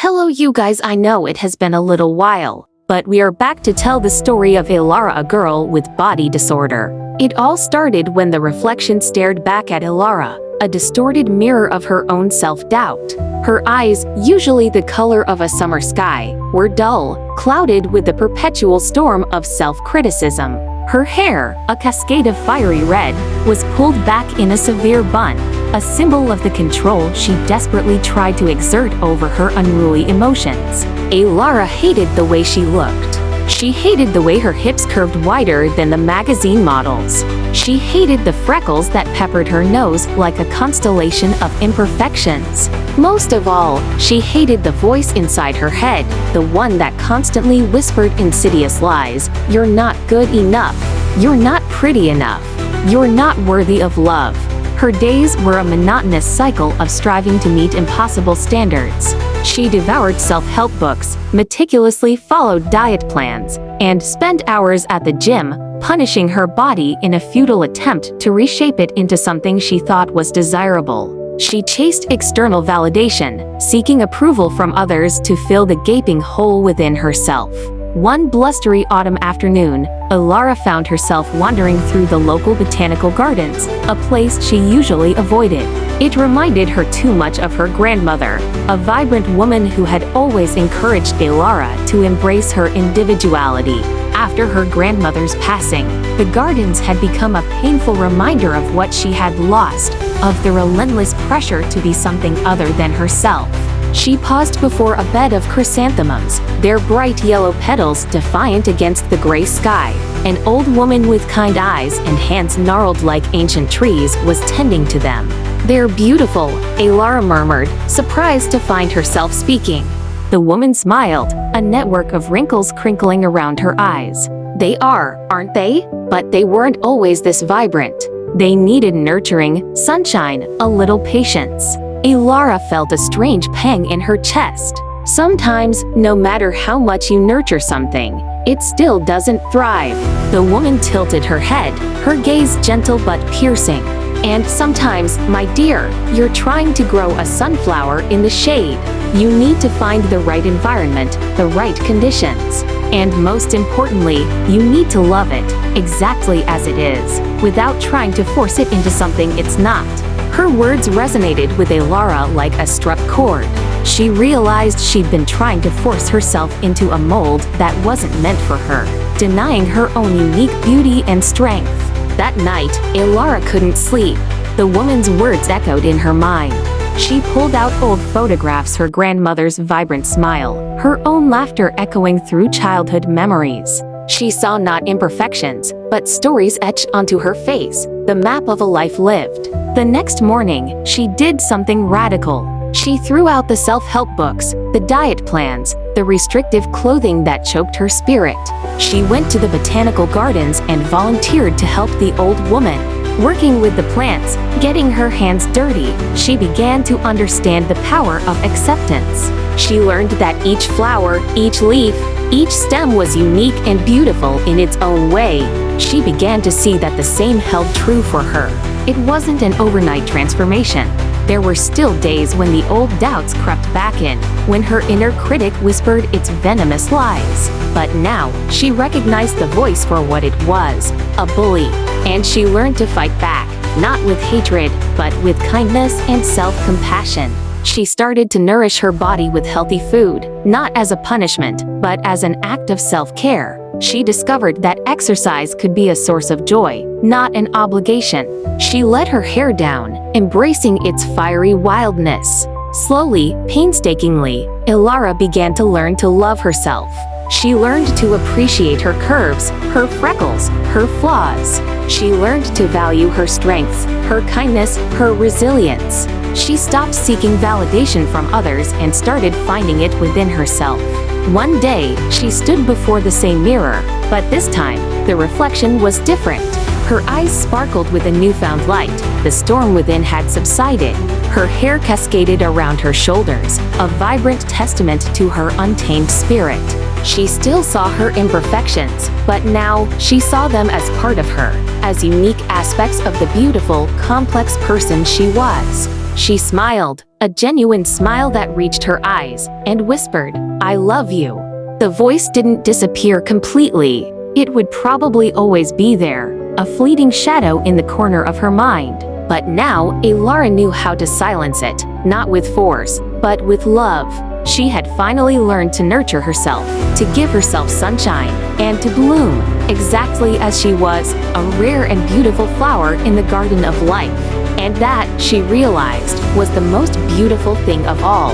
Hello you guys, I know it has been a little while, but we are back to tell the story of Ilara, a girl with body disorder. It all started when the reflection stared back at Ilara, a distorted mirror of her own self-doubt. Her eyes, usually the color of a summer sky, were dull, clouded with the perpetual storm of self-criticism. Her hair, a cascade of fiery red, was pulled back in a severe bun, a symbol of the control she desperately tried to exert over her unruly emotions. Ilara hated the way she looked. She hated the way her hips curved wider than the magazine models. She hated the freckles that peppered her nose like a constellation of imperfections. Most of all, she hated the voice inside her head, the one that constantly whispered insidious lies. You're not good enough. You're not pretty enough. You're not worthy of love. Her days were a monotonous cycle of striving to meet impossible standards. She devoured self-help books, meticulously followed diet plans, and spent hours at the gym, punishing her body in a futile attempt to reshape it into something she thought was desirable. She chased external validation, seeking approval from others to fill the gaping hole within herself. One blustery autumn afternoon, Ilara found herself wandering through the local botanical gardens, a place she usually avoided. It reminded her too much of her grandmother, a vibrant woman who had always encouraged Ilara to embrace her individuality. After her grandmother's passing, the gardens had become a painful reminder of what she had lost, of the relentless pressure to be something other than herself. She paused before a bed of chrysanthemums, their bright yellow petals defiant against the gray sky. An old woman with kind eyes and hands gnarled like ancient trees was tending to them. "They're beautiful," Ilara murmured, surprised to find herself speaking. The woman smiled, a network of wrinkles crinkling around her eyes. "They are, aren't they? But they weren't always this vibrant. They needed nurturing, sunshine, a little patience." Ilara felt a strange pang in her chest. Sometimes, no matter how much you nurture something, it still doesn't thrive. The woman tilted her head, her gaze gentle but piercing. "And sometimes, my dear, you're trying to grow a sunflower in the shade. You need to find the right environment, the right conditions. And most importantly, you need to love it, exactly as it is, without trying to force it into something it's not." Her words resonated with Ilara like a struck chord. She realized she'd been trying to force herself into a mold that wasn't meant for her, denying her own unique beauty and strength. That night, Ilara couldn't sleep. The woman's words echoed in her mind. She pulled out old photographs, her grandmother's vibrant smile, her own laughter echoing through childhood memories. She saw not imperfections, but stories etched onto her face, the map of a life lived. The next morning, she did something radical. She threw out the self-help books, the diet plans, the restrictive clothing that choked her spirit. She went to the botanical gardens and volunteered to help the old woman. Working with the plants, getting her hands dirty, she began to understand the power of acceptance. She learned that each flower, each leaf, each stem was unique and beautiful in its own way. She began to see that the same held true for her. It wasn't an overnight transformation. There were still days when the old doubts crept back in, when her inner critic whispered its venomous lies. But now, she recognized the voice for what it was, a bully. And she learned to fight back, not with hatred, but with kindness and self-compassion. She started to nourish her body with healthy food, not as a punishment, but as an act of self-care. She discovered that exercise could be a source of joy, not an obligation. She let her hair down, embracing its fiery wildness. Slowly, painstakingly, Ilara began to learn to love herself. She learned to appreciate her curves, her freckles, her flaws. She learned to value her strengths, her kindness, her resilience. She stopped seeking validation from others and started finding it within herself. One day, she stood before the same mirror, but this time, the reflection was different. Her eyes sparkled with a newfound light. The storm within had subsided. Her hair cascaded around her shoulders, a vibrant testament to her untamed spirit. She still saw her imperfections, but now she saw them as part of her, as unique aspects of the beautiful, complex person she was. She smiled, a genuine smile that reached her eyes, and whispered, "I love you." The voice didn't disappear completely. It would probably always be there, a fleeting shadow in the corner of her mind. But now, Elara knew how to silence it, not with force, but with love. She had finally learned to nurture herself, to give herself sunshine, and to bloom, exactly as she was, a rare and beautiful flower in the garden of life. And that, she realized, was the most beautiful thing of all.